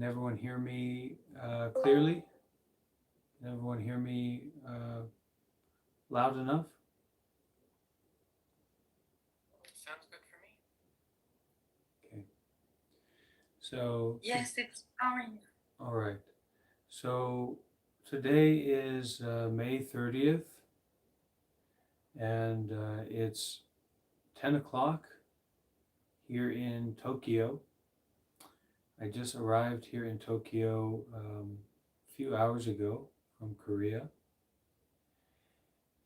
Can everyone hear me clearly? Can everyone hear me loud enough? Sounds good for me. Okay. So, Yes, it's fine. all right. So today is May 30th, and it's 10 o'clock here in Tokyo. I just arrived here in Tokyo a few hours ago from Korea,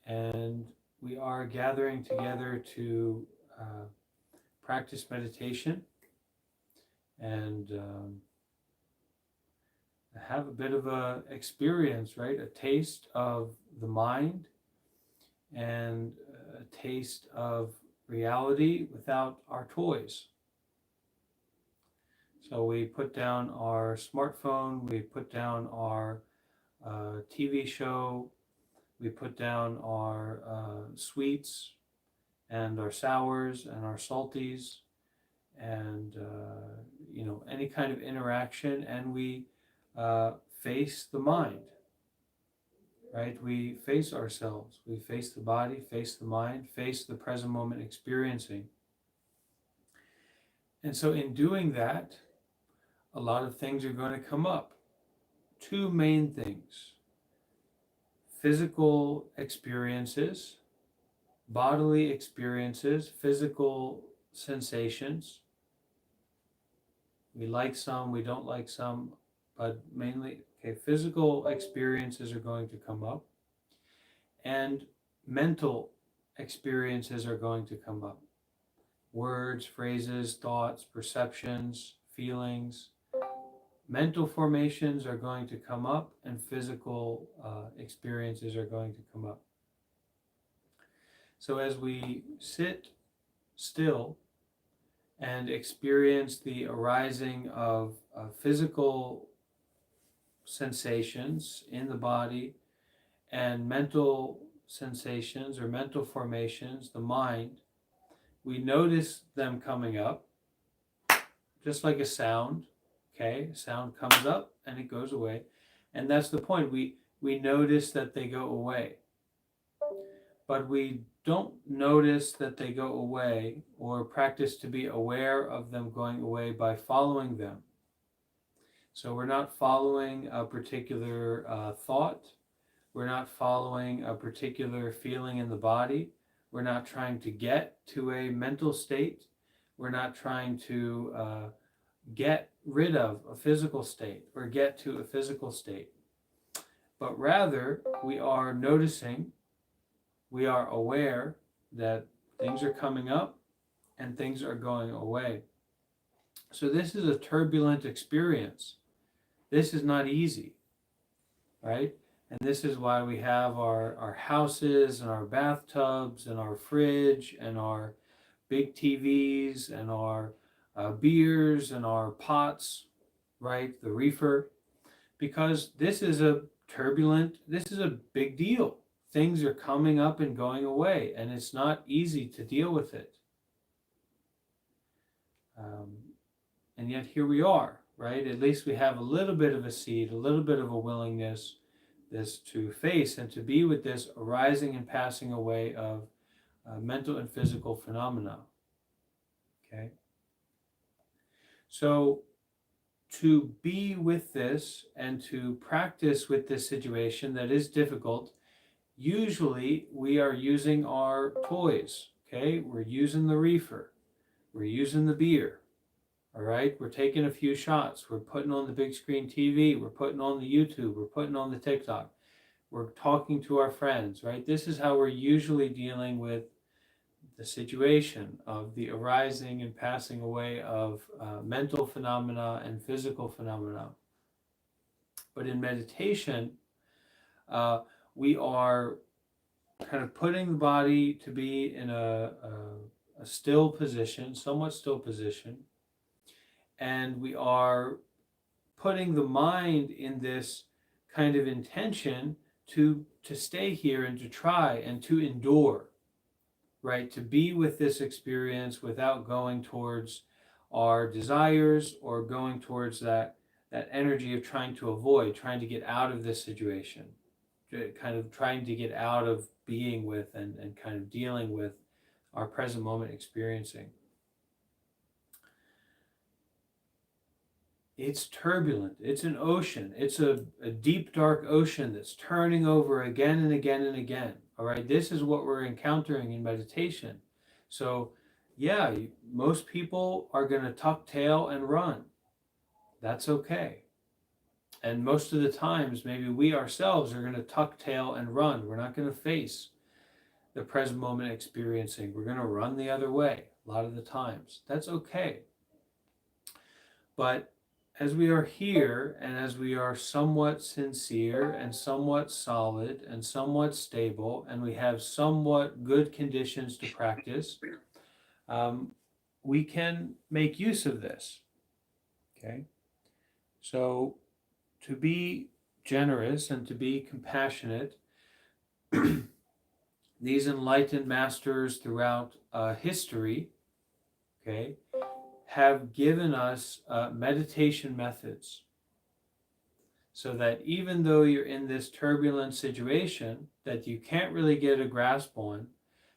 and we are gathering together to practice meditation and have a bit of a experience, right? A taste of the mind and a taste of reality without our toys. So we put down our smartphone, we put down our TV show, we put down our sweets and our sours and our salties and any kind of interaction, and we face the mind, right? We face ourselves, we face the body, face the mind, face the present moment experiencing. And so in doing that, a lot of things are going to come up. Two main things: physical experiences, bodily experiences, physical sensations. We like some, we don't like some, but mainly, okay, physical experiences are going to come up, and mental experiences are going to come up. Words, phrases, thoughts, perceptions, feelings. Mental formations are going to come up, and physical experiences are going to come up. So as we sit still and experience the arising of physical sensations in the body and mental sensations or mental formations, the mind, we notice them coming up, just like a sound. Okay, sound comes up and it goes away, and that's the point. We notice that they go away, but we don't notice that they go away or practice to be aware of them going away by following them. So we're not following a particular thought. We're not following a particular feeling in the body. We're not trying to get to a mental state. We're not trying to get rid of a physical state or get to a physical state. But rather, we are noticing, we are aware that things are coming up and things are going away. So this is a turbulent experience. This is not easy, right? And this is why we have our houses and our bathtubs and our fridge and our big TVs and our beers and our pots, right? The reefer, because this is a this is a big deal. Things are coming up and going away, and it's not easy to deal with it. And yet here we are, right? At least we have a little bit of a seed, a little bit of a willingness this to face and to be with this arising and passing away of mental and physical phenomena. Okay? So to be with this and to practice with this situation that is difficult, usually we are using our toys. Okay? We're using the reefer. We're using the beer. All right? We're taking a few shots. We're putting on the big screen TV. We're putting on the YouTube. We're putting on the TikTok. We're talking to our friends, right? This is how we're usually dealing with the situation of the arising and passing away of mental phenomena and physical phenomena. But in meditation, we are kind of putting the body to be in a still position, somewhat still position, and we are putting the mind in this kind of intention to stay here and to try and to endure, right? To be with this experience without going towards our desires or going towards that that energy of trying to avoid, trying to get out of this situation, kind of trying to get out of being with and kind of dealing with our present moment experiencing. It's turbulent. It's an ocean. It's a deep, dark ocean that's turning over again and again and again. All right. This is what we're encountering in meditation. So, yeah, most people are going to tuck tail and run. That's okay. And most of the times, maybe we ourselves are going to tuck tail and run. We're not going to face the present moment experiencing. We're going to run the other way a lot of the times. That's okay. But as we are here and as we are somewhat sincere and somewhat solid and somewhat stable and we have somewhat good conditions to practice, we can make use of this. Okay? So to be generous and to be compassionate, these enlightened masters throughout history, okay, have given us meditation methods so that even though you're in this turbulent situation that you can't really get a grasp on,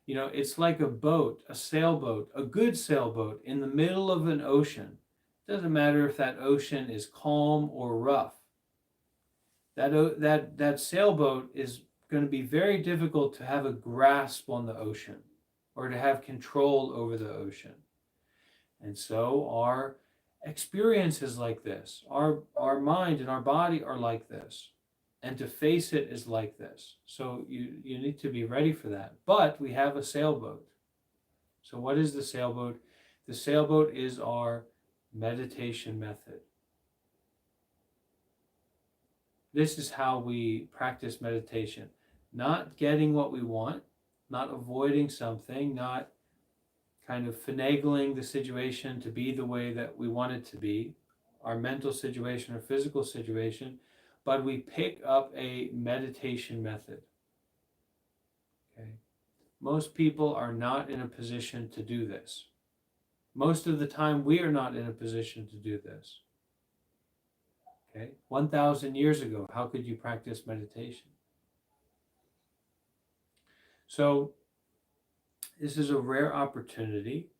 you know, it's like a boat, a sailboat, a good sailboat in the middle of an ocean. It doesn't matter if that ocean is calm or rough. That sailboat is going to be very difficult to have a grasp on the ocean or to have control over the ocean. And so our experience is like this. Our mind and our body are like this. And to face it is like this. So you need to be ready for that. But we have a sailboat. So what is the sailboat? The sailboat is our meditation method. This is how we practice meditation. Not getting what we want, not avoiding something, not kind of finagling the situation to be the way that we want it to be, our mental situation or physical situation, but we pick up a meditation method. Okay? Most people are not in a position to do this. Most of the time, we are not in a position to do this. Okay? 1,000 years ago, how could you practice meditation? So, this is a rare opportunity,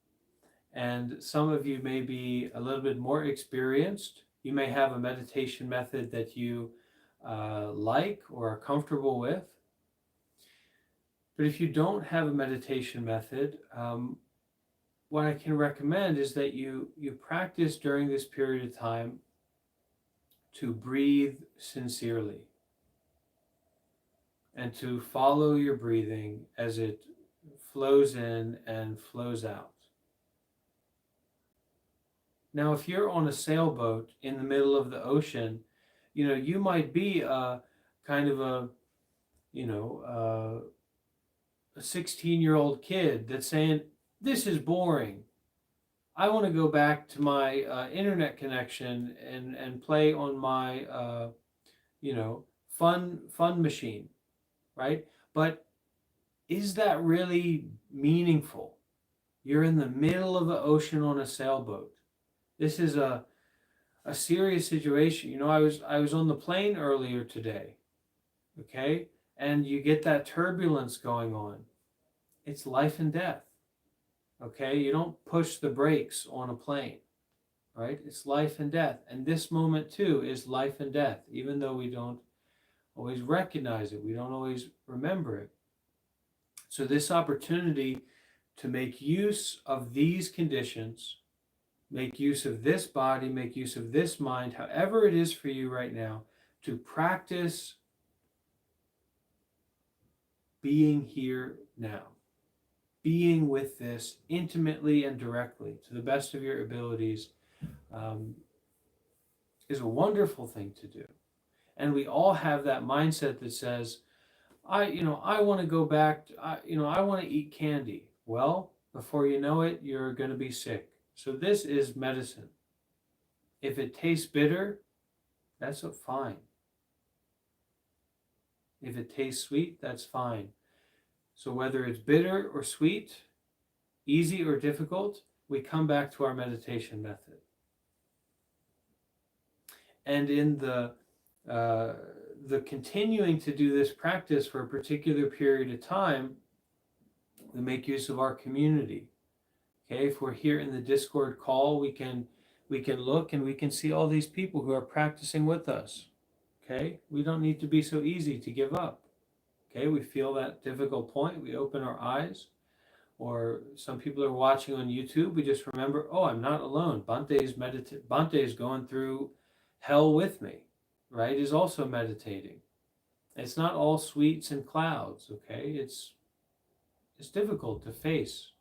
and some of you may be a little bit more experienced. You may have a meditation method that you like or are comfortable with. But if you don't have a meditation method, what I can recommend is that you practice during this period of time to breathe sincerely and to follow your breathing as it flows in and flows out. Now, if you're on a sailboat in the middle of the ocean, you know, you might be a 16-year-old kid that's saying, this is boring. I want to go back to my internet connection and play on my, fun machine, right? But is that really meaningful? You're in the middle of the ocean on a sailboat. This is a serious situation. You know, I was on the plane earlier today, okay? And you get that turbulence going on. It's life and death, okay? You don't push the brakes on a plane, right? It's life and death. And this moment too is life and death, even though we don't always recognize it. We don't always remember it. So this opportunity to make use of these conditions, make use of this body, make use of this mind, however it is for you right now, to practice being here now, being with this intimately and directly to the best of your abilities, is a wonderful thing to do. And we all have that mindset that says, I want to go back, I want to eat candy. Well, before you know it, you're going to be sick. So this is medicine. If it tastes bitter, that's fine. If it tastes sweet, that's fine. So whether it's bitter or sweet, easy or difficult, we come back to our meditation method. And in the continuing to do this practice for a particular period of time, we make use of our community. Okay, if we're here in the Discord call, we can look and we can see all these people who are practicing with us. Okay, we don't need to be so easy to give up. Okay, we feel that difficult point, we open our eyes. Or some people are watching on YouTube, we just remember, oh, I'm not alone. Bante is going through hell with me, right? Is also meditating. It's not all sweets and clouds, okay? It's difficult to face,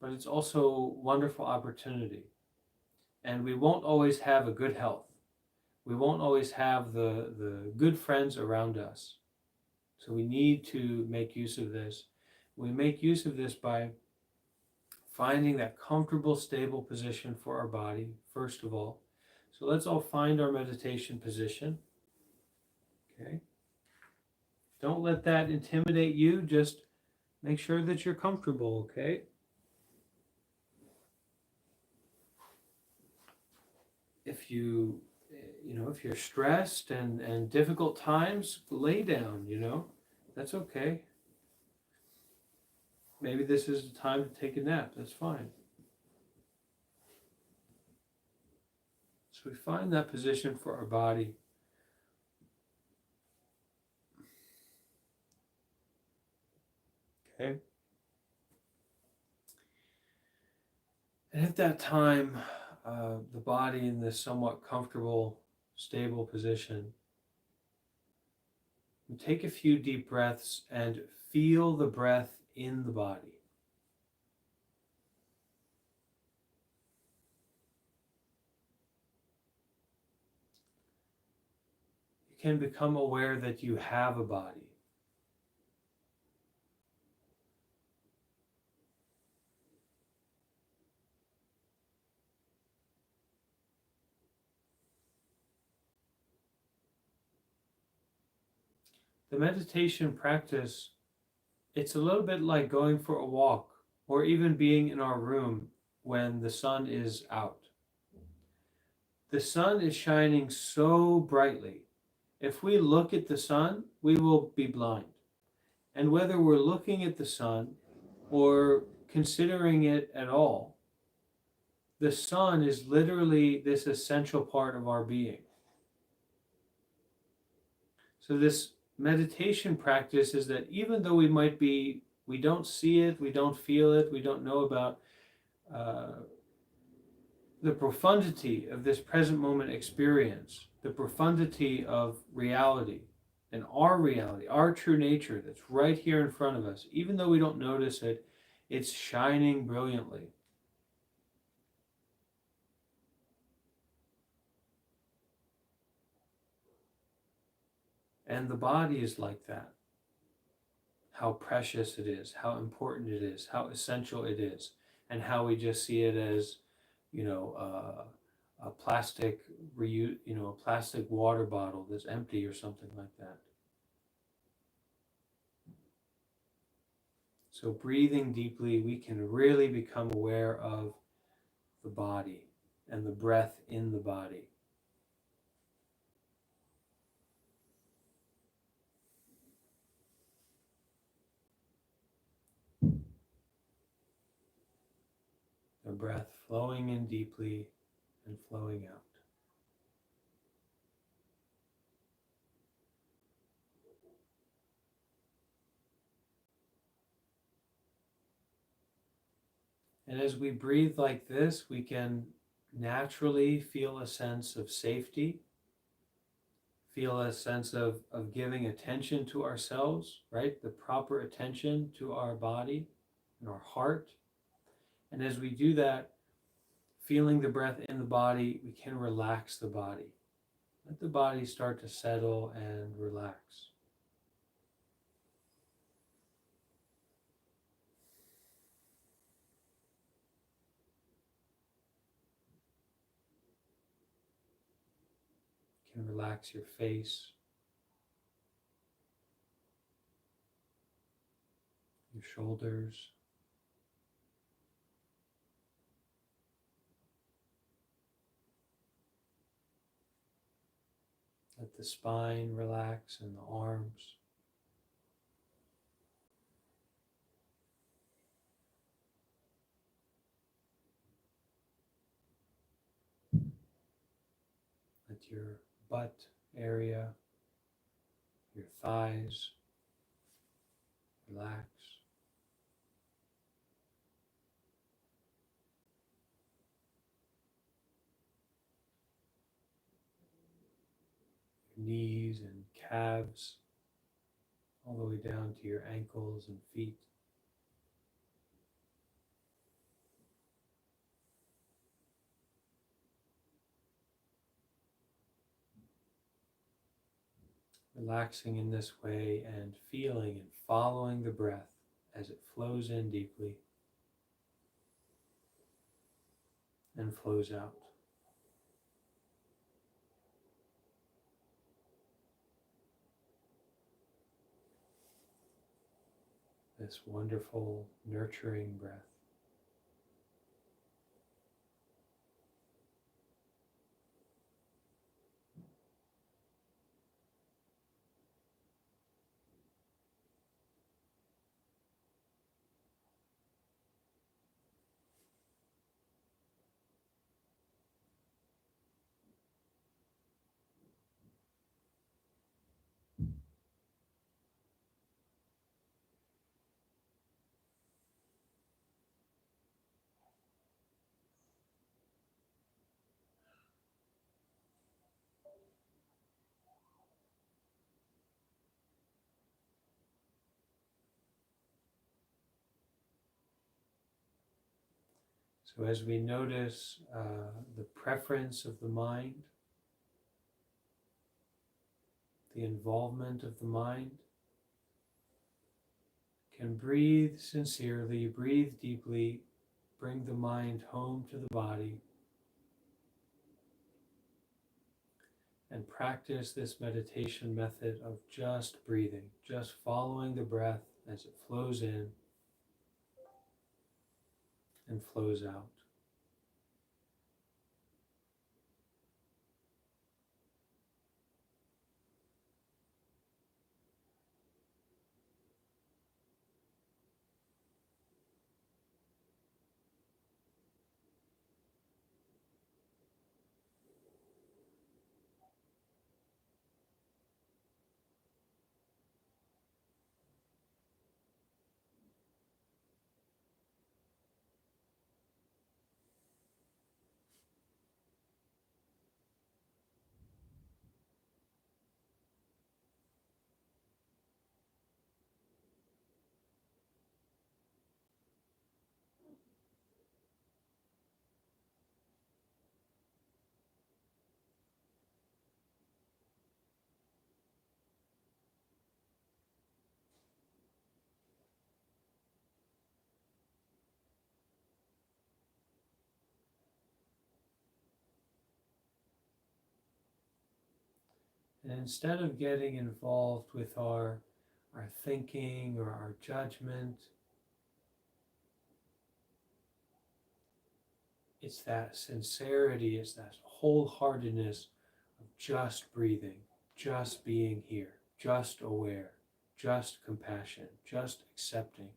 but it's also wonderful opportunity. And we won't always have a good health. We won't always have the good friends around us. So we need to make use of this. We make use of this by finding that comfortable, stable position for our body, first of all. So let's all find our meditation position. Okay. Don't let that intimidate you. Just make sure that you're comfortable, okay? If if you're stressed and difficult times, lay down, that's okay. Maybe this is the time to take a nap, that's fine. So we find that position for our body. Okay. And at that time, the body in this somewhat comfortable, stable position, we take a few deep breaths and feel the breath in the body. You can become aware that you have a body. The meditation practice, it's a little bit like going for a walk or even being in our room when the sun is out. The sun is shining so brightly. If we look at the sun, we will be blind. And whether we're looking at the sun or considering it at all, the sun is literally this essential part of our being. So this meditation practice is that even though we don't see it, we don't feel it, we don't know about the profundity of this present moment experience, the profundity of reality, and reality, our true nature that's right here in front of us, even though we don't notice it, it's shining brilliantly. And the body is like that. How precious it is, how important it is, how essential it is, and how we just see it as, a plastic a plastic water bottle that's empty or something like that. So breathing deeply, we can really become aware of the body and the breath in the body. The breath flowing in deeply and flowing out. And as we breathe like this, we can naturally feel a sense of safety, feel a sense of giving attention to ourselves, right? The proper attention to our body and our heart. And as we do that, feeling the breath in the body, we can relax the body. Let the body start to settle and relax. You can relax your face, your shoulders, Let the spine relax and the arms. Let your butt area, your thighs relax. Your knees and calves, all the way down to your ankles and feet. Relaxing in this way and feeling and following the breath as it flows in deeply and flows out. This wonderful, nurturing breath. So as we notice the preference of the mind, the involvement of the mind, can breathe sincerely, breathe deeply, bring the mind home to the body, and practice this meditation method of just breathing, just following the breath as it flows in and flows out. And instead of getting involved with our thinking or our judgment, it's that sincerity, it's that wholeheartedness of just breathing, just being here, just aware, just compassion, just accepting.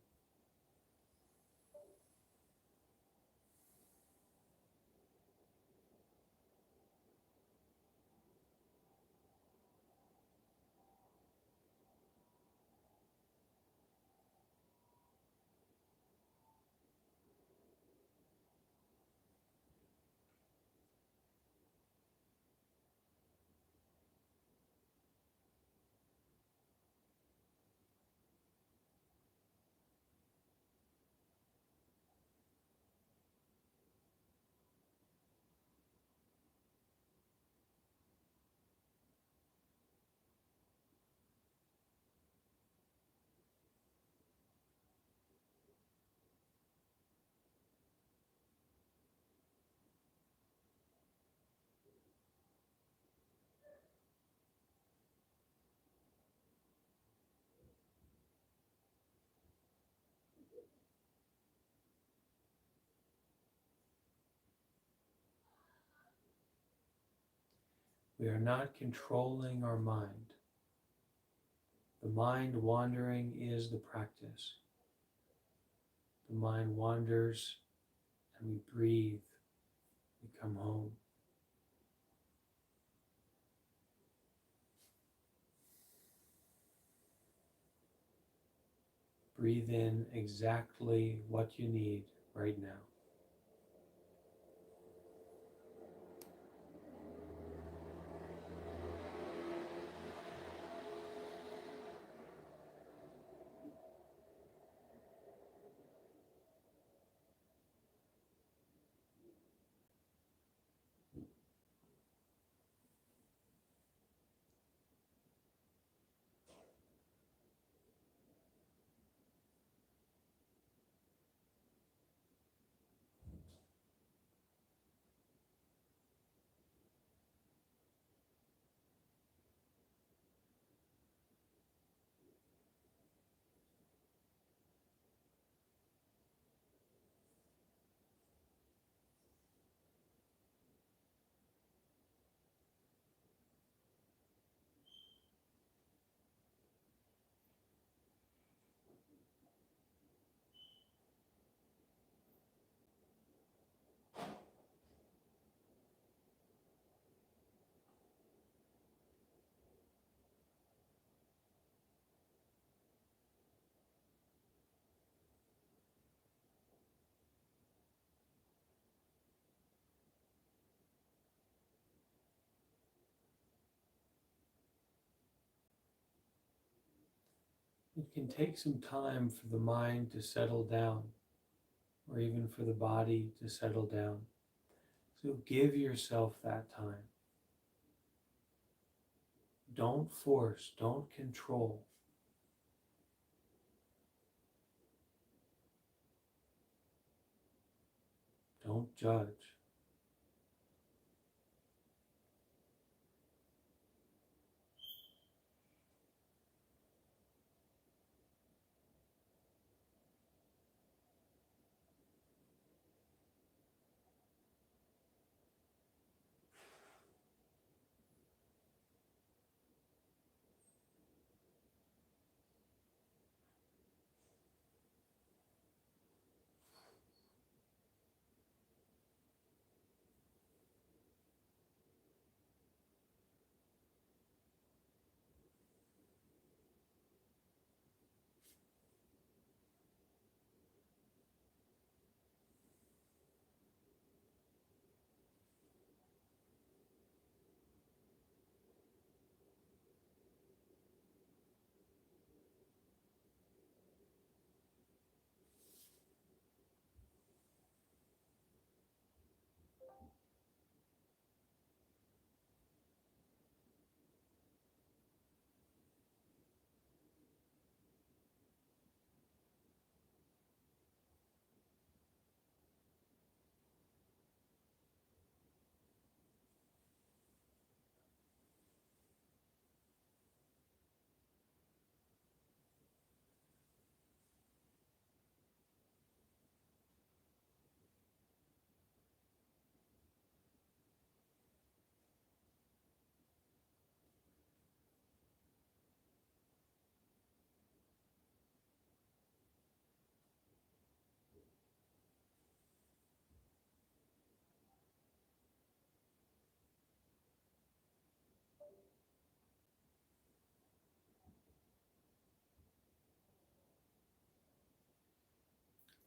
We are not controlling our mind. The mind wandering is the practice. The mind wanders and we breathe, we come home. Breathe in exactly what you need right now. It can take some time for the mind to settle down, or even for the body to settle down. So give yourself that time. Don't force, don't control. Don't judge.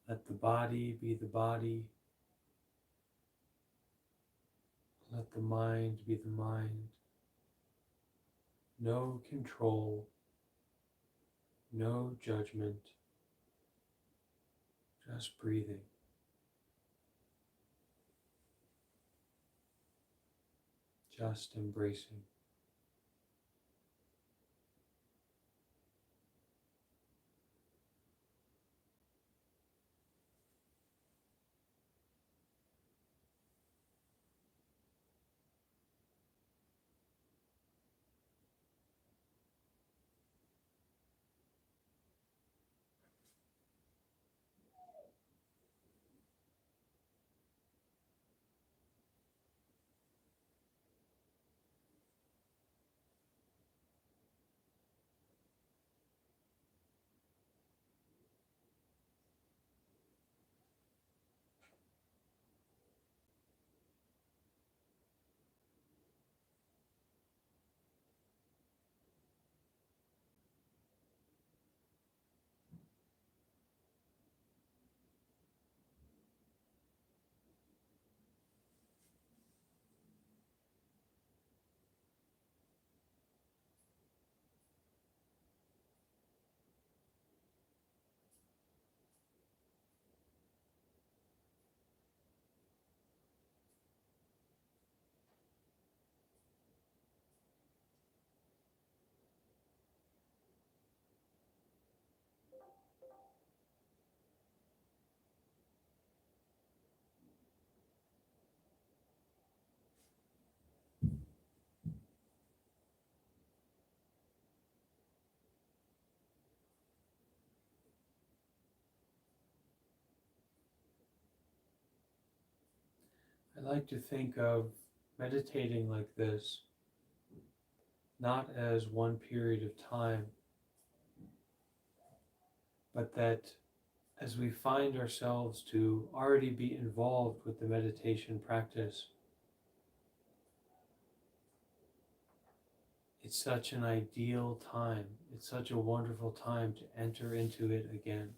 Let the body be the body. Let the mind be the mind. No control, no judgment, just breathing. Just embracing. I like to think of meditating like this not as one period of time, but that as we find ourselves to already be involved with the meditation practice, it's such an ideal time. It's such a wonderful time to enter into it again.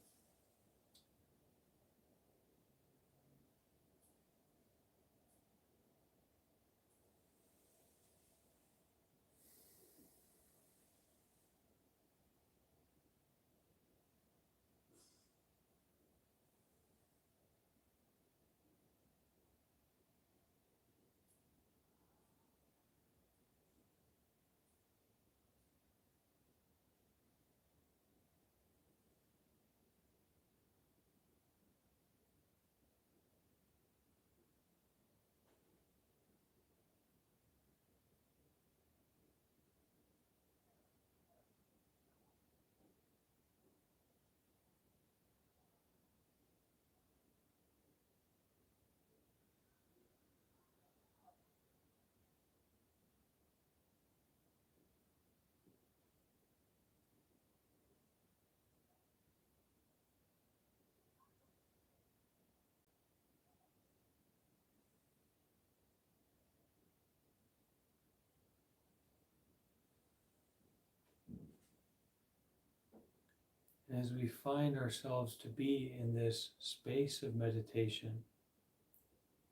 And as we find ourselves to be in this space of meditation,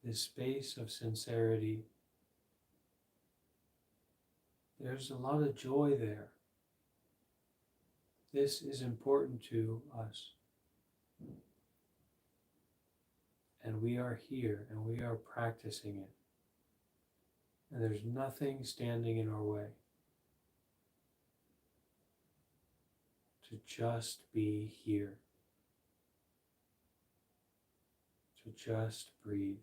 this space of sincerity, there's a lot of joy there. This is important to us. And we are here and we are practicing it. And there's nothing standing in our way. To just be here. To just breathe.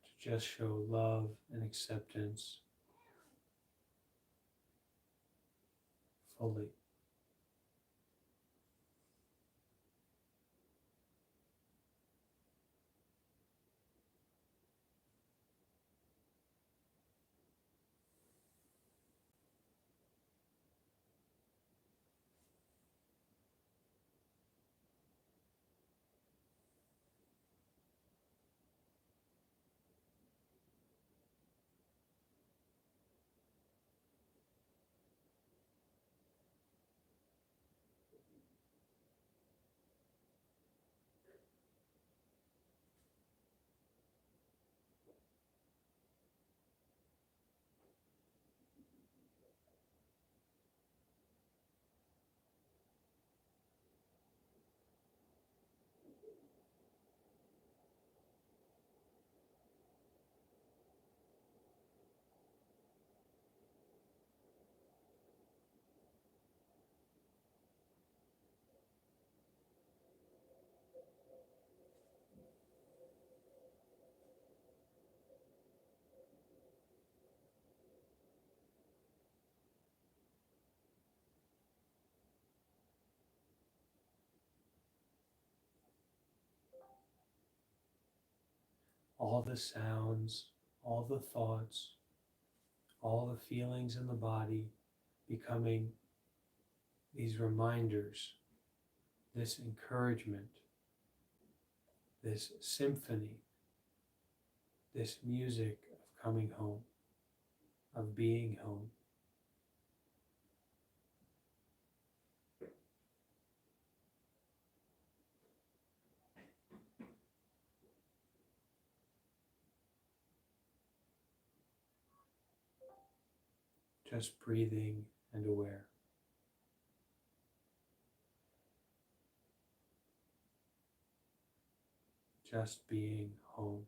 To just show love and acceptance fully. All the sounds, all the thoughts, all the feelings in the body becoming these reminders, this encouragement, this symphony, this music of coming home, of being home. Just breathing and aware. Just being home.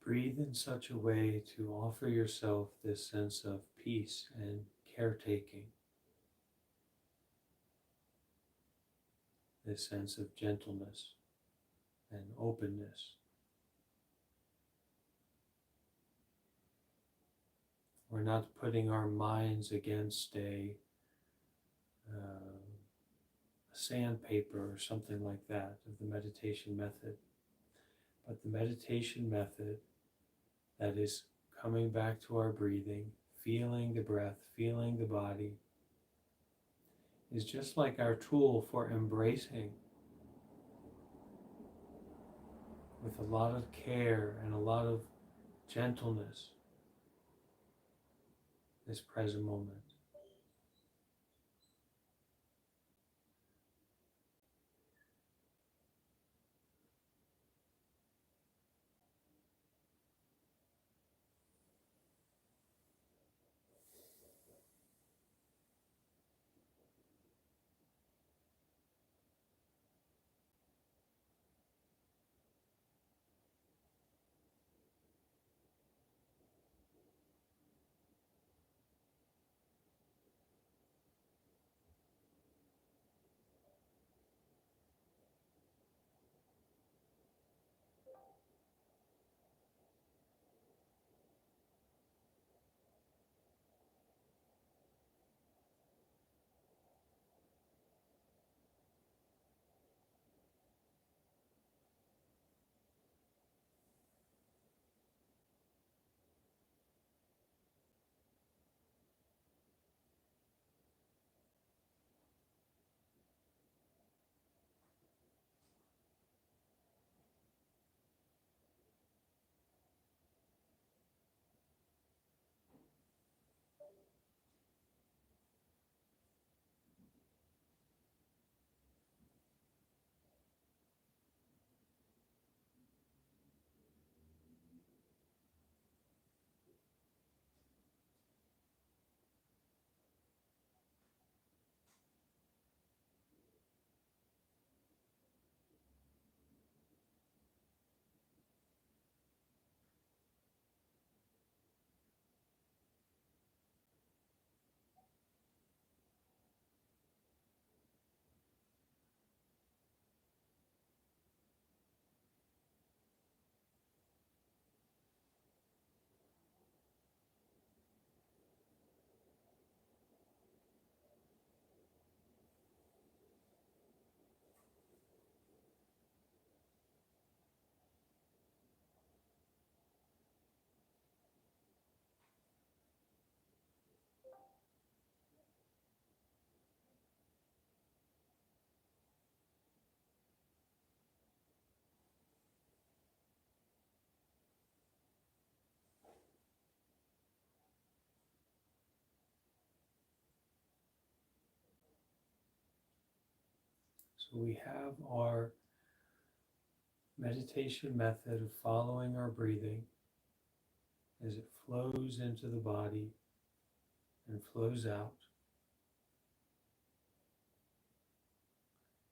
breathe in such a way to offer yourself this sense of peace and caretaking, this sense of gentleness and openness. We're not putting our minds against a sandpaper or something like that of the meditation method, but the meditation method that is coming back to our breathing, feeling the breath, feeling the body, is just like our tool for embracing with a lot of care and a lot of gentleness this present moment. So we have our meditation method of following our breathing as it flows into the body and flows out.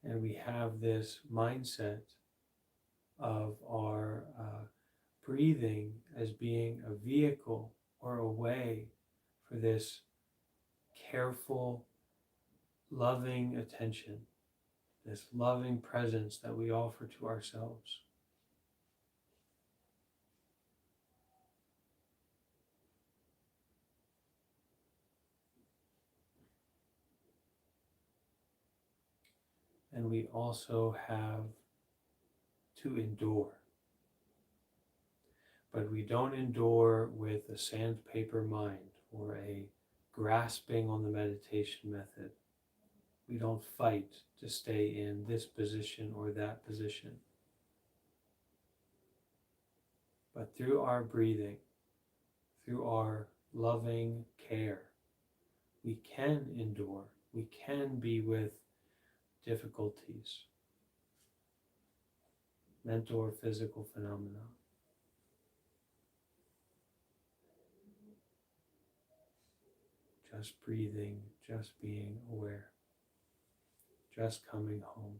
And we have this mindset of our breathing as being a vehicle or a way for this careful, loving attention, this loving presence that we offer to ourselves. And we also have to endure. But we don't endure with a sandpaper mind or a grasping on the meditation method. We don't fight to stay in this position or that position. But through our breathing, through our loving care, we can endure. We can be with difficulties, mental or physical phenomena. Just breathing, just being aware, just coming home.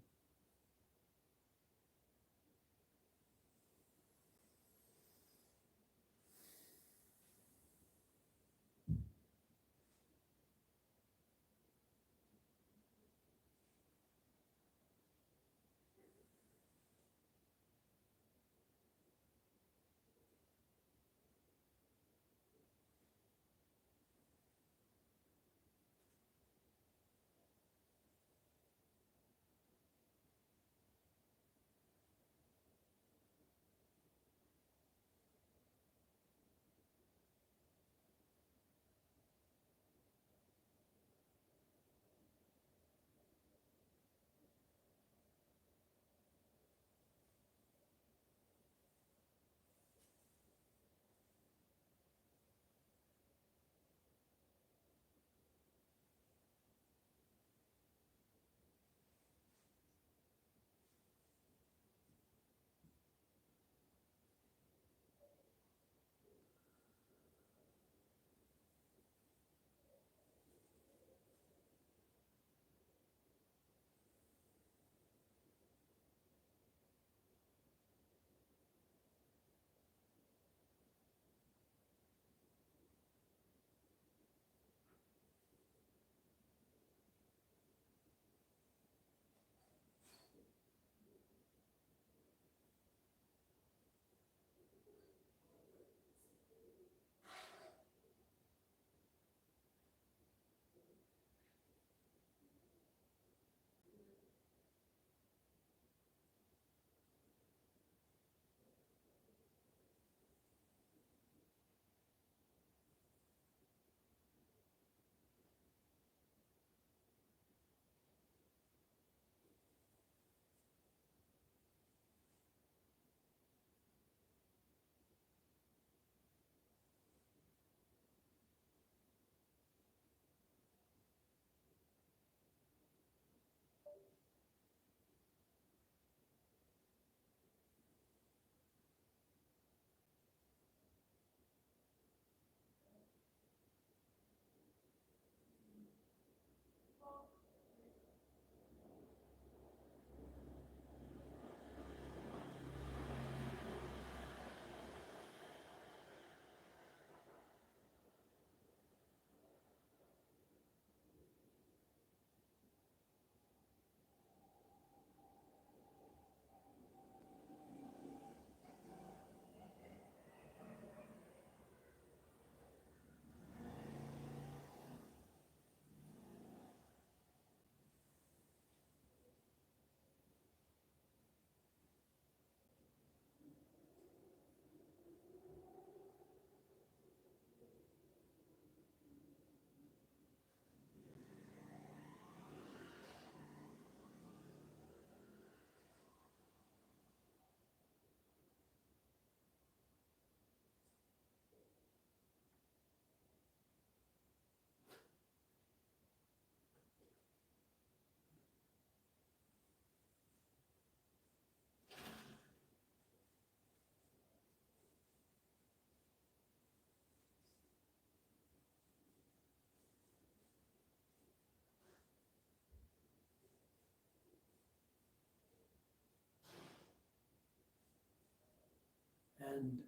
And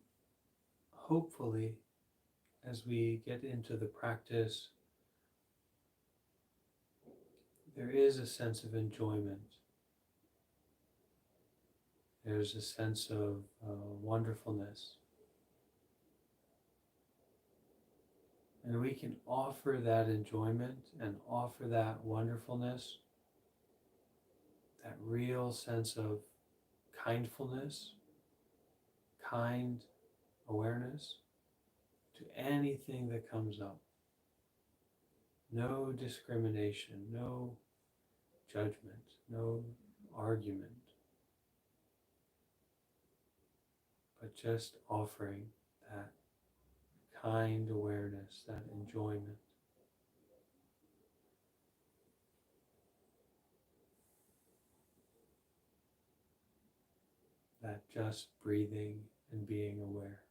hopefully, as we get into the practice, there is a sense of enjoyment. There's a sense of wonderfulness. And we can offer that enjoyment and offer that wonderfulness, that real sense of kindfulness, kind awareness to anything that comes up. No discrimination, no judgment, no argument, but just offering that kind awareness, that enjoyment. That just breathing and being aware.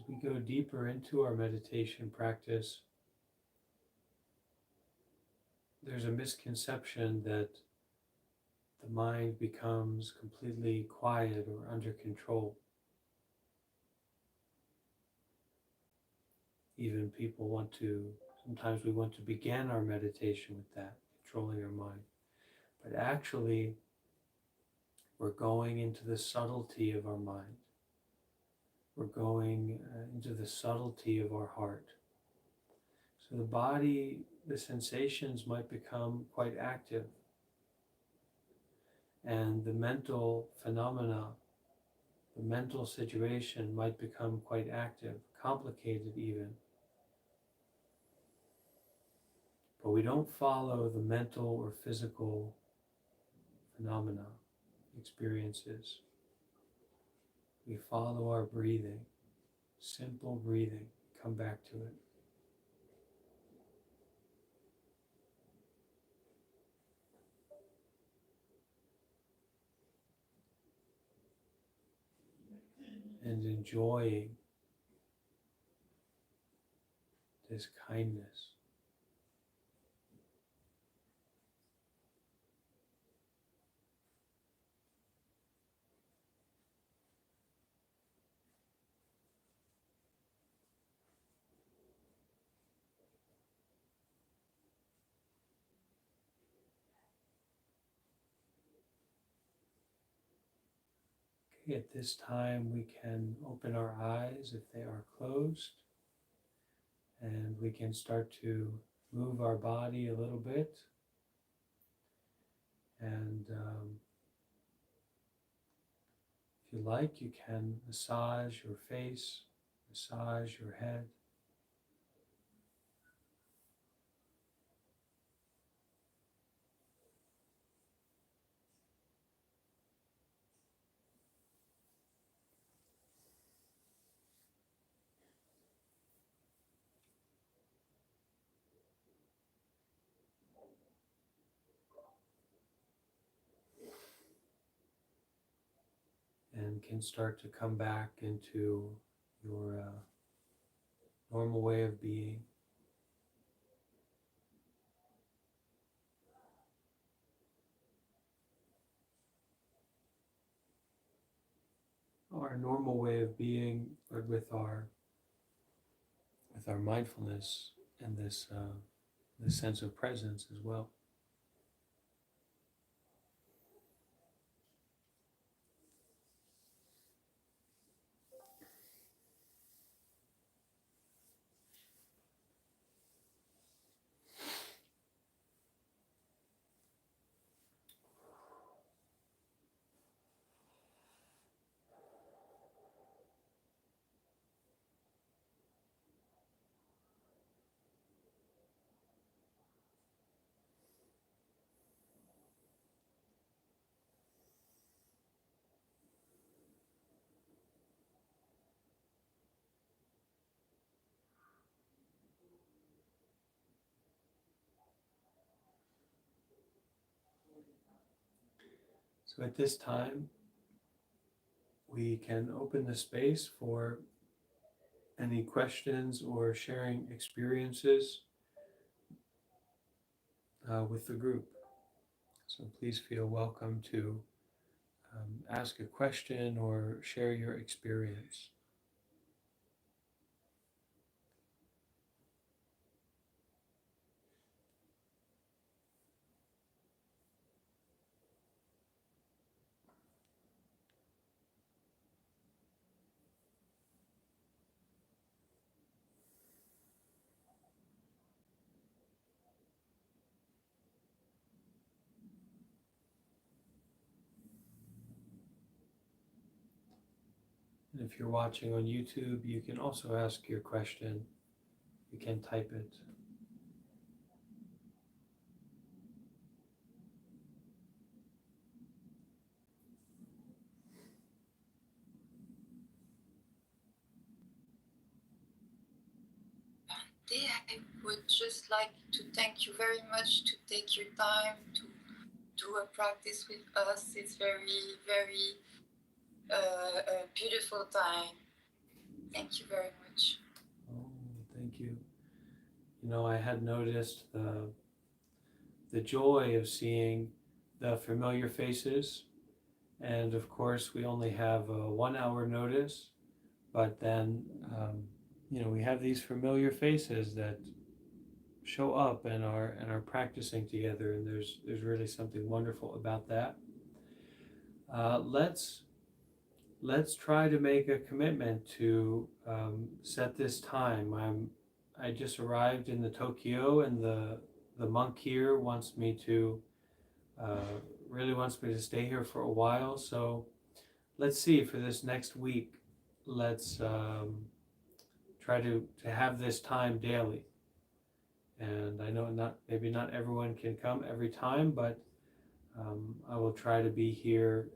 As we go deeper into our meditation practice, there's a misconception that the mind becomes completely quiet or under control. Even sometimes we want to begin our meditation with that, controlling our mind. But actually, we're going into the subtlety of our mind. We're going into the subtlety of our heart. So the body, the sensations might become quite active, and the mental phenomena, the mental situation might become quite active, complicated even. But we don't follow the mental or physical phenomena, experiences. We follow our breathing, simple breathing, come back to it. And enjoying this kindness. Okay, at this time we can open our eyes if they are closed, and we can start to move our body a little bit. And if you like, you can massage your face, massage your head. and can start to come back into your normal way of being. Our normal way of being, but with our mindfulness and this sense of presence as well. So at this time, we can open the space for any questions or sharing experiences with the group. So please feel welcome to ask a question or share your experience. And if you're watching on YouTube, you can also ask your question. You can type it. I would just like to thank you very much to take your time to do a practice with us. It's very, very a beautiful time. Thank you very much. Oh, thank you. You know, I had noticed the joy of seeing the familiar faces. And of course, we only have a 1 hour notice, but then, we have these familiar faces that show up and are practicing together, and there's really something wonderful about that. Let's try to make a commitment to set this time. I just arrived in the Tokyo, and the monk here wants me to really wants me to stay here for a while. So let's see, for this next week, let's try to have this time daily. And I know maybe not everyone can come every time, but I will try to be here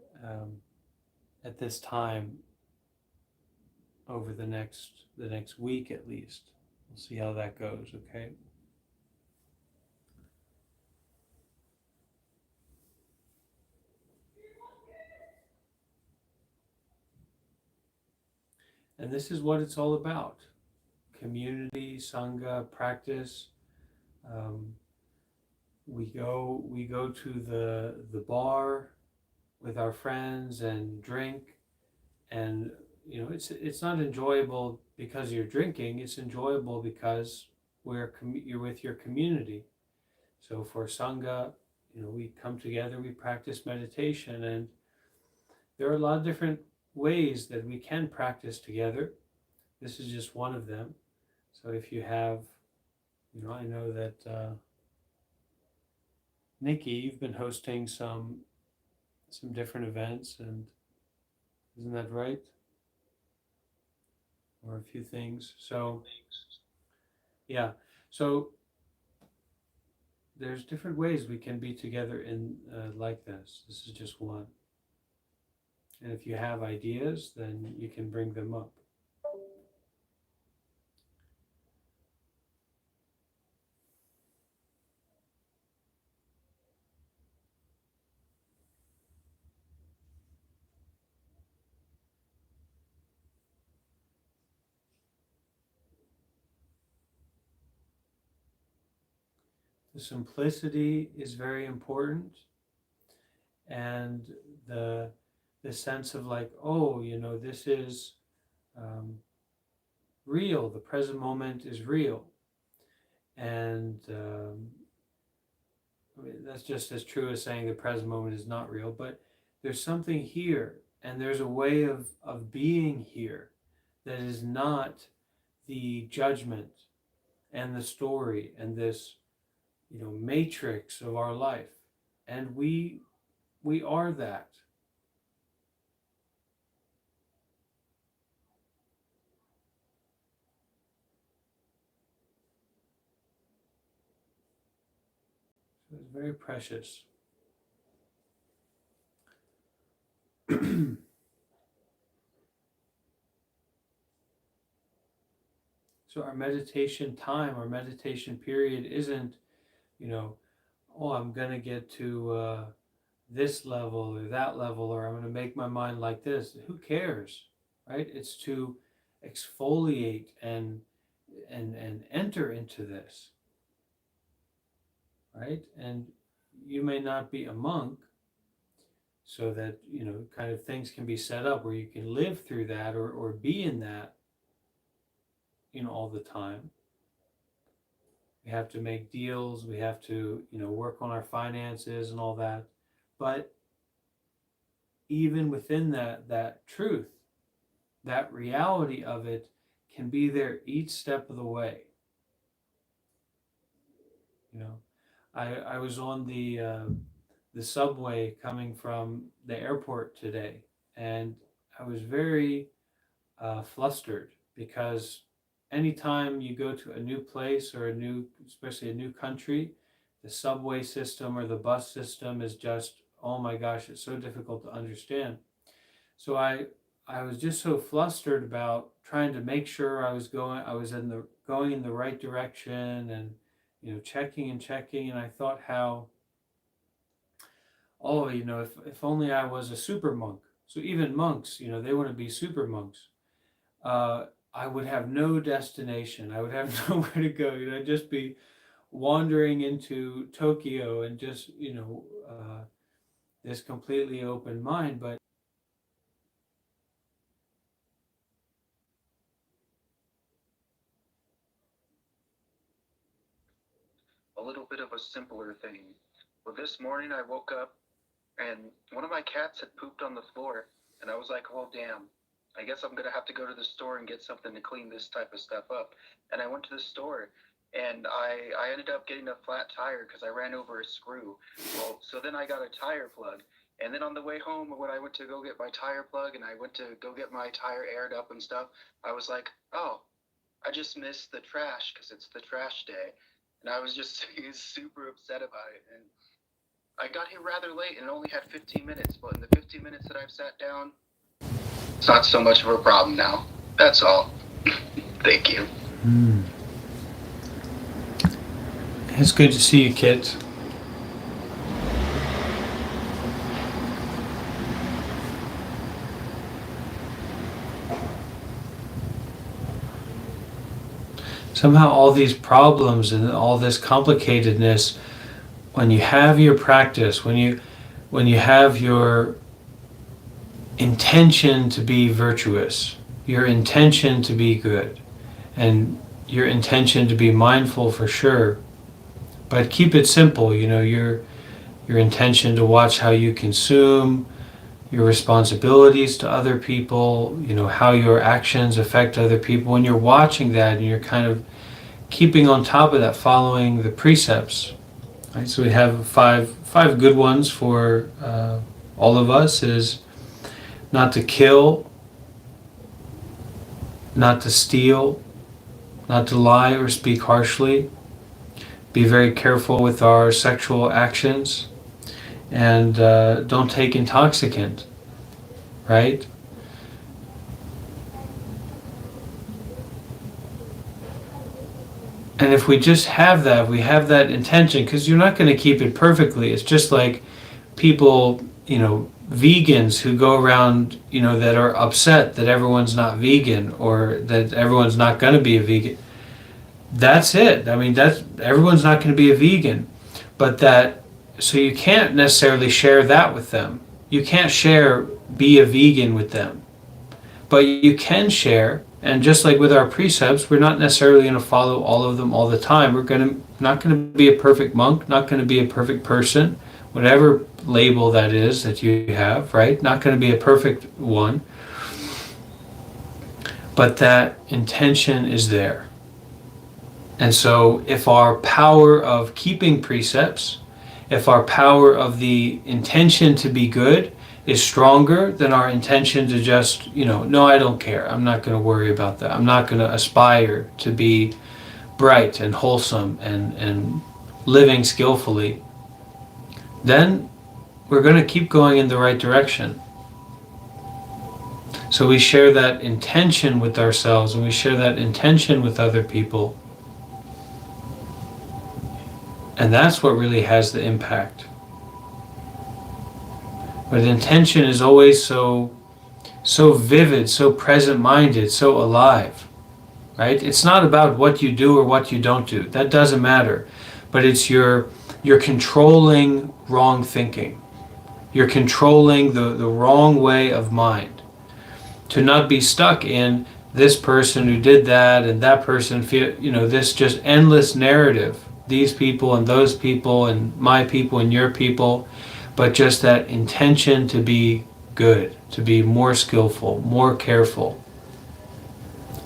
at this time over the next week at least. We'll see how that goes, okay? And this is what it's all about. Community, sangha, practice. We go to the bar with our friends and drink, and it's not enjoyable because you're drinking. It's enjoyable because you're with your community. So for sangha, we come together, we practice meditation, and there are a lot of different ways that we can practice together. This is just one of them. So if you have, I know that Nikki, you've been hosting some different events, and isn't that right? Or a few things. So yeah, so there's different ways we can be together in like this. This is just one. And if you have ideas, then you can bring them up. The simplicity is very important, and the sense of like, oh, this is real. The present moment is real, and I mean, that's just as true as saying the present moment is not real. But there's something here, and there's a way of being here that is not the judgment and the story and this matrix of our life, and we are that. So it's very precious. So our meditation time, our meditation period isn't, oh, I'm going to get to this level or that level, or I'm going to make my mind like this. Who cares, right? It's to exfoliate and enter into this, right? And you may not be a monk, so that kind of things can be set up where you can live through that or be in that all the time. We have to make deals, we have to work on our finances and all that, but even within that truth, that reality of it can be there each step of the way. I was on the subway coming from the airport today, and I was very flustered, because anytime you go to a new place or especially a new country, the subway system or the bus system is just, oh my gosh, it's so difficult to understand. So I was just so flustered about trying to make sure I was going in the right direction, and checking, and I thought how, oh, if only I was a super monk. So even monks, they want to be super monks. I would have no destination. I would have nowhere to go. I'd just be wandering into Tokyo and just, this completely open mind. But A little bit of a simpler thing. Well, this morning I woke up and one of my cats had pooped on the floor, and I was like, oh, damn. I guess I'm going to have to go to the store and get something to clean this type of stuff up. And I went to the store, and I ended up getting a flat tire because I ran over a screw. Well, so then I got a tire plug. And then on the way home, when I went to go get my tire plug and I went to go get my tire aired up and stuff, I was like, oh, I just missed the trash because it's the trash day. And I was just super upset about it. And I got here rather late and only had 15 minutes. But in the 15 minutes that I've sat down, it's not so much of a problem now. That's all. Thank you. It's good to see you, Kit. Somehow all these problems and all this complicatedness, when you have your practice, when you have your intention to be virtuous, your intention to be good, and your intention to be mindful for sure, but keep it simple, your intention to watch how you consume, your responsibilities to other people, how your actions affect other people. When you're watching that and you're kind of keeping on top of that, following the precepts, right? So we have five good ones for all of us: is not to kill, not to steal, not to lie or speak harshly, be very careful with our sexual actions, and don't take intoxicant, right? And if we just have that, we have that intention, because you're not going to keep it perfectly. It's just like people, vegans who go around, that are upset that everyone's not vegan or that everyone's not going to be a vegan. that's it. I mean, that's everyone's not going to be a vegan, but so you can't necessarily share that with them. You can't share be a vegan with them, but you can share. And just like with our precepts, we're not necessarily going to follow all of them all the time. Not going to be a perfect monk, not going to be a perfect person, whatever label that is that you have, right? Not going to be a perfect one, but that intention is there. And so if our power of keeping precepts, if our power of the intention to be good is stronger than our intention to just, no, I don't care. I'm not going to worry about that. I'm not going to aspire to be bright and wholesome and living skillfully, then we're going to keep going in the right direction. So we share that intention with ourselves and we share that intention with other people. And that's what really has the impact. But intention is always so vivid, so present-minded, so alive, right? It's not about what you do or what you don't do. That doesn't matter. But it's you're controlling wrong thinking. You're controlling the wrong way of mind. To not be stuck in this person who did that and that person, this just endless narrative. These people and those people and my people and your people, but just that intention to be good, to be more skillful, more careful,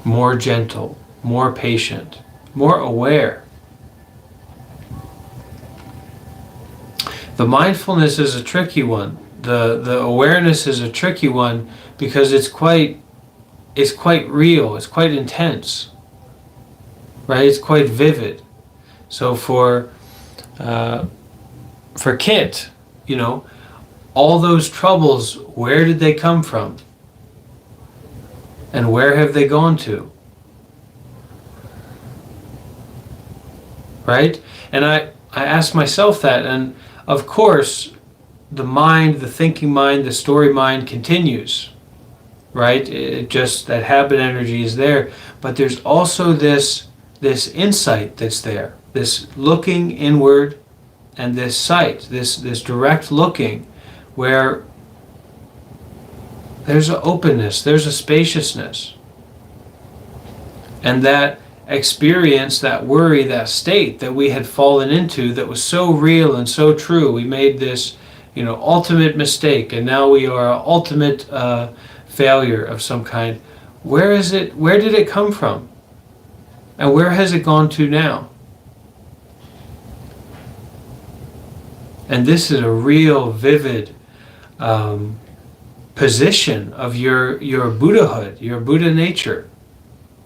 more gentle, more patient, more aware. The mindfulness is a tricky one. The awareness is a tricky one because it's quite real, it's quite intense, right? It's quite vivid. So for Kit, all those troubles, where did they come from? And where have they gone to? Right? And I asked myself that, and of course, the mind, the thinking mind, the story mind continues, right? It just, that habit energy is there. But there's also this insight that's there, this looking inward and this sight, this direct looking, where there's an openness, there's a spaciousness. And that experience, that worry, that state that we had fallen into that was so real and so true, we made this, ultimate mistake, and now we are an ultimate failure of some kind. Where did it come from? And where has it gone to now? And this is a real vivid position of your Buddhahood, your Buddha nature,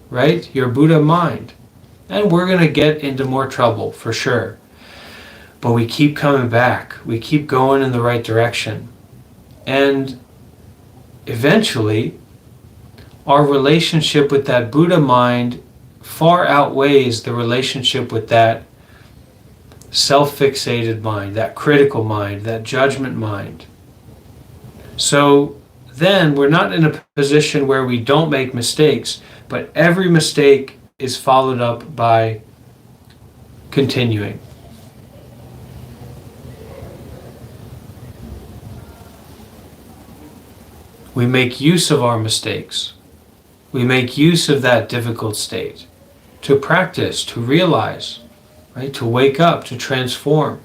right? Your Buddha mind. And we're going to get into more trouble for sure. But we keep coming back. We keep going in the right direction. And eventually, our relationship with that Buddha mind far outweighs the relationship with that self-fixated mind, that critical mind, that judgment mind. So then we're not in a position where we don't make mistakes, but every mistake is followed up by continuing. We make use of our mistakes. We make use of that difficult state to practice, to realize, right? To wake up, to transform.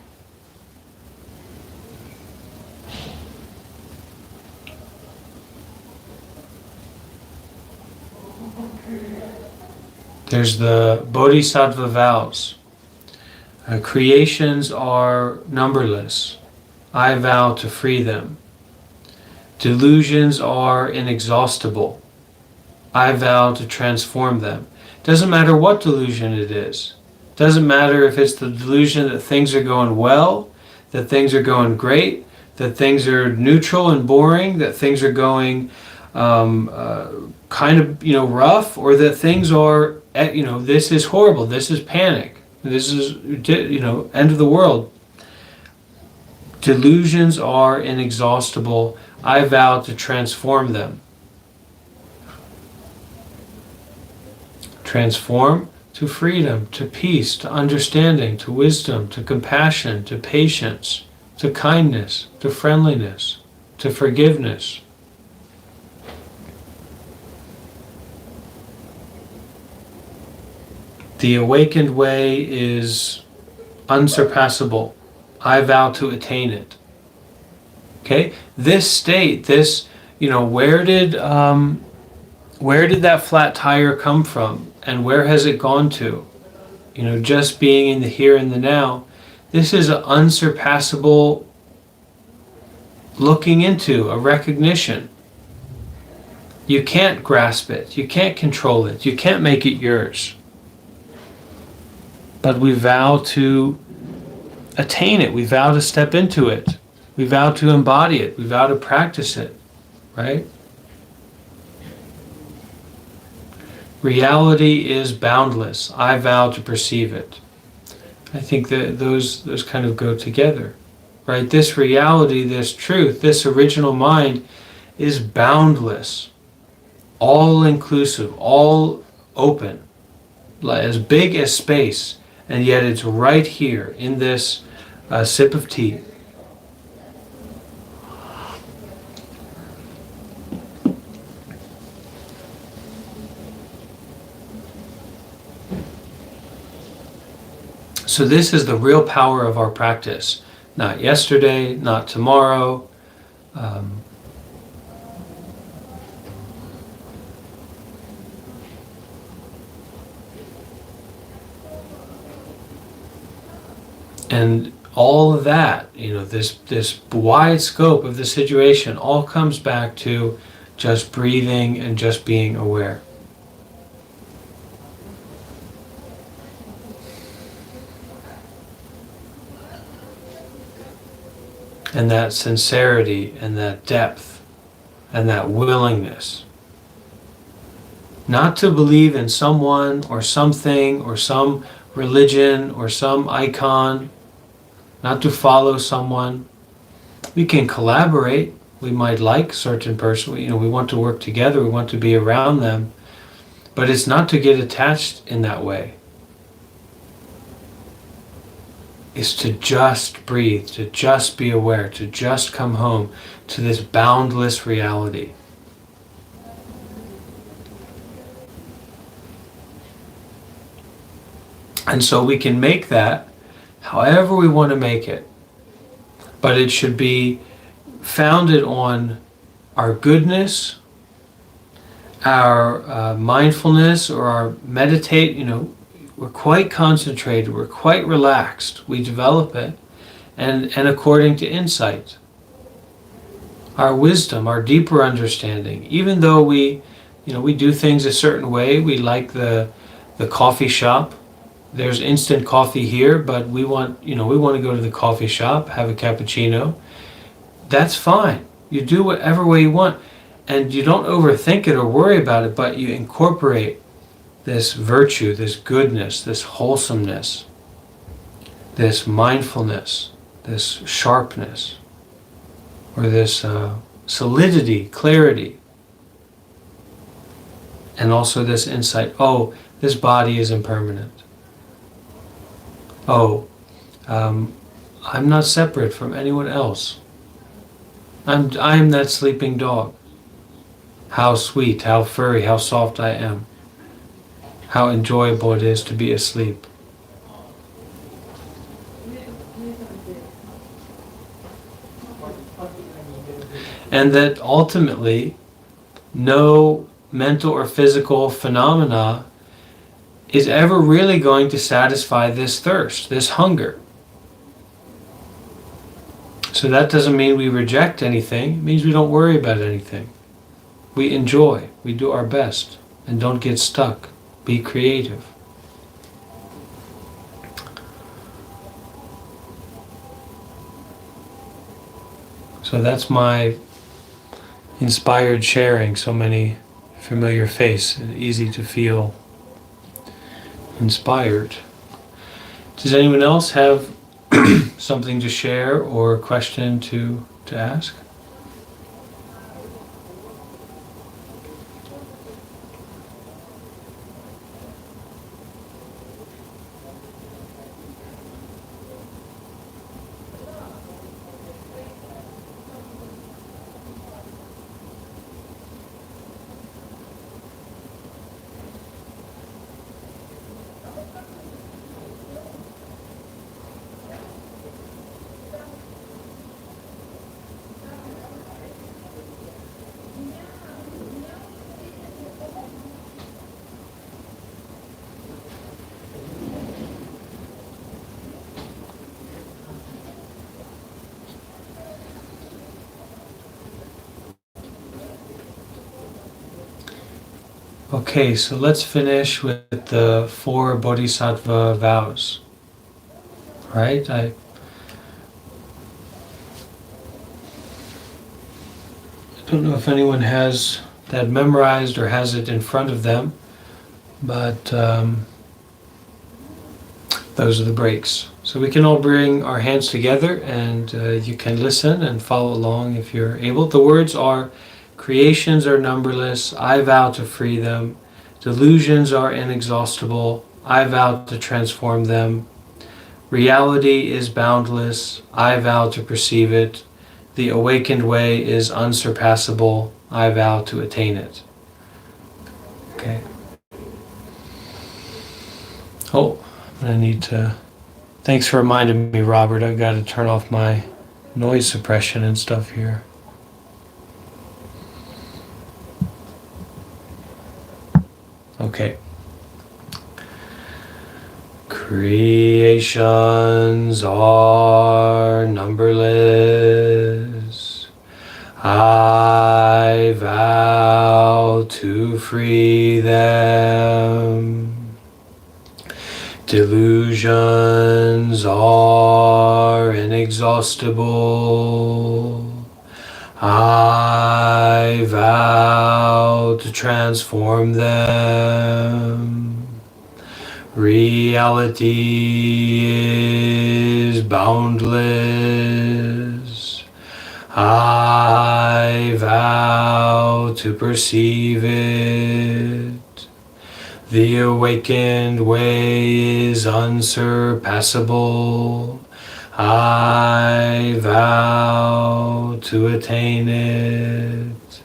There's the Bodhisattva vows. Creations are numberless. I vow to free them. Delusions are inexhaustible. I vow to transform them. Doesn't matter what delusion it is. Doesn't matter if it's the delusion that things are going well, that things are going great, that things are neutral and boring, that things are going kind of rough, or that things are this is horrible, this is panic, this is end of the world. Delusions are inexhaustible. I vow to transform them. Transform, to freedom, to peace, to understanding, to wisdom, to compassion, to patience, to kindness, to friendliness, to forgiveness. The awakened way is unsurpassable. I vow to attain it. Okay, this state, this, where did that flat tire come from, and where has it gone to? Just being in the here and the now. This is an unsurpassable looking into, a recognition. You can't grasp it. You can't control it. You can't make it yours. But we vow to attain it. We vow to step into it. We vow to embody it. We vow to practice it, right? Reality is boundless. I vow to perceive it. I think that those kind of go together, right? This reality, this truth, this original mind is boundless, all inclusive, all open, as big as space, and yet it's right here in this sip of tea. So this is the real power of our practice. Not yesterday, not tomorrow. And all of that, this wide scope of the situation all comes back to just breathing and just being aware. And that sincerity and that depth and that willingness. Not to believe in someone or something or some religion or some icon. Not to follow someone. We can collaborate. We might like a certain person. We want to work together. We want to be around them. But it's not to get attached in that way. Is to just breathe, to just be aware, to just come home to this boundless reality. And so we can make that however we want to make it. But it should be founded on our goodness, our mindfulness, or our meditate, we're quite concentrated, we're quite relaxed, we develop it, and according to insight. Our wisdom, our deeper understanding, even though we do things a certain way, we like the coffee shop, there's instant coffee here, but we want to go to the coffee shop, have a cappuccino, that's fine. You do whatever way you want, and you don't overthink it or worry about it, but you incorporate this virtue, this goodness, this wholesomeness, this mindfulness, this sharpness, or this solidity, clarity, and also this insight, oh, this body is impermanent. Oh, I'm not separate from anyone else. I'm that sleeping dog. How sweet, how furry, how soft I am. How enjoyable it is to be asleep. And that ultimately, no mental or physical phenomena is ever really going to satisfy this thirst, this hunger. So that doesn't mean we reject anything. It means we don't worry about anything. We enjoy, we do our best, and don't get stuck. Be creative. So that's my inspired sharing. So many familiar face, easy to feel inspired. Does anyone else have something to share or a question to ask? Okay, so let's finish with the 4 Bodhisattva vows. Right? I don't know if anyone has that memorized or has it in front of them, but those are the breaks. So we can all bring our hands together and you can listen and follow along if you're able. The words are: creations are numberless, I vow to free them. Delusions are inexhaustible, I vow to transform them. Reality is boundless, I vow to perceive it. The awakened way is unsurpassable, I vow to attain it. Okay. Oh, I'm going to need to... Thanks for reminding me, Robert. I've got to turn off my noise suppression and stuff here. Okay. Creations are numberless. I vow to free them. Delusions are inexhaustible. I vow to transform them. Reality is boundless. I vow to perceive it. The awakened way is unsurpassable. I vow to attain it.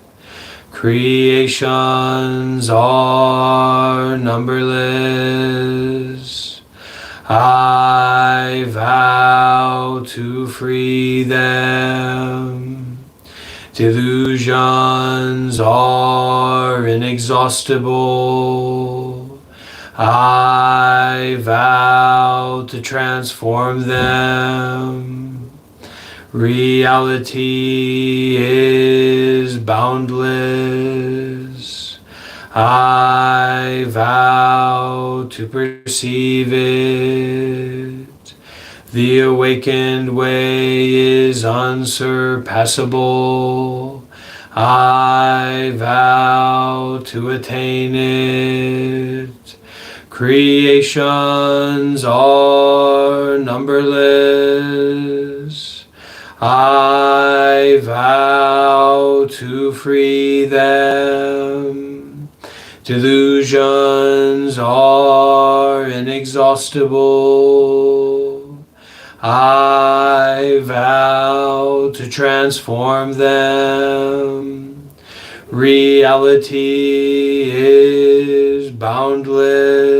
Creations are numberless. I vow to free them. Delusions are inexhaustible. I vow to transform them. Reality is boundless. I vow to perceive it. The awakened way is unsurpassable. I vow to attain it. Creations are numberless. I vow to free them. Delusions are inexhaustible. I vow to transform them. Reality is boundless.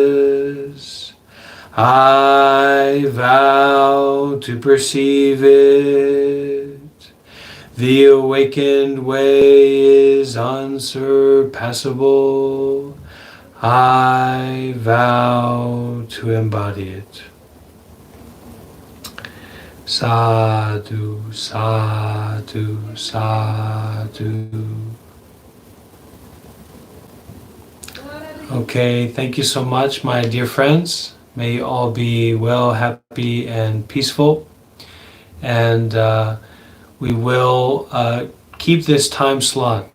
I vow to perceive it. The awakened way is unsurpassable. I vow to embody it. Sadhu, sadhu, sadhu. Okay, thank you so much, my dear friends. May you all be well, happy, and peaceful. And we will keep this time slot.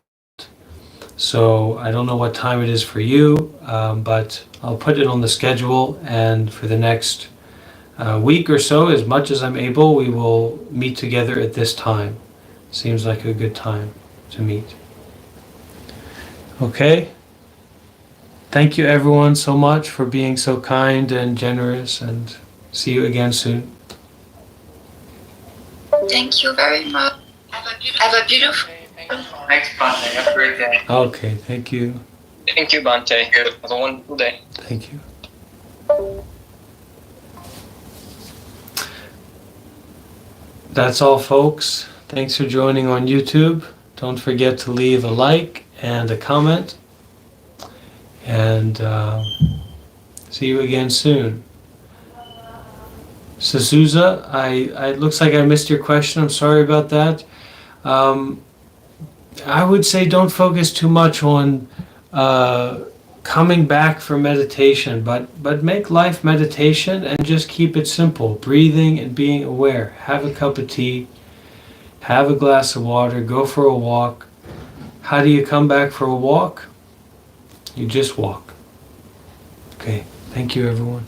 So I don't know what time it is for you, but I'll put it on the schedule, and for the next week or so, as much as I'm able, we will meet together at this time. Seems like a good time to meet. Okay? Thank you everyone so much for being so kind and generous, and see you again soon. Thank you very much. Have a beautiful Thanks, Bante. Have a great day. Okay, thank you. Thank you, Bante. Have a wonderful day. Thank you. That's all, folks. Thanks for joining on YouTube. Don't forget to leave a like and a comment. And see you again soon. Suzuza, it looks like I missed your question. I'm sorry about that. I would say don't focus too much on coming back for meditation, but make life meditation and just keep it simple. Breathing and being aware. Have a cup of tea, have a glass of water, go for a walk. How do you come back for a walk? You just walk. Okay, thank you everyone.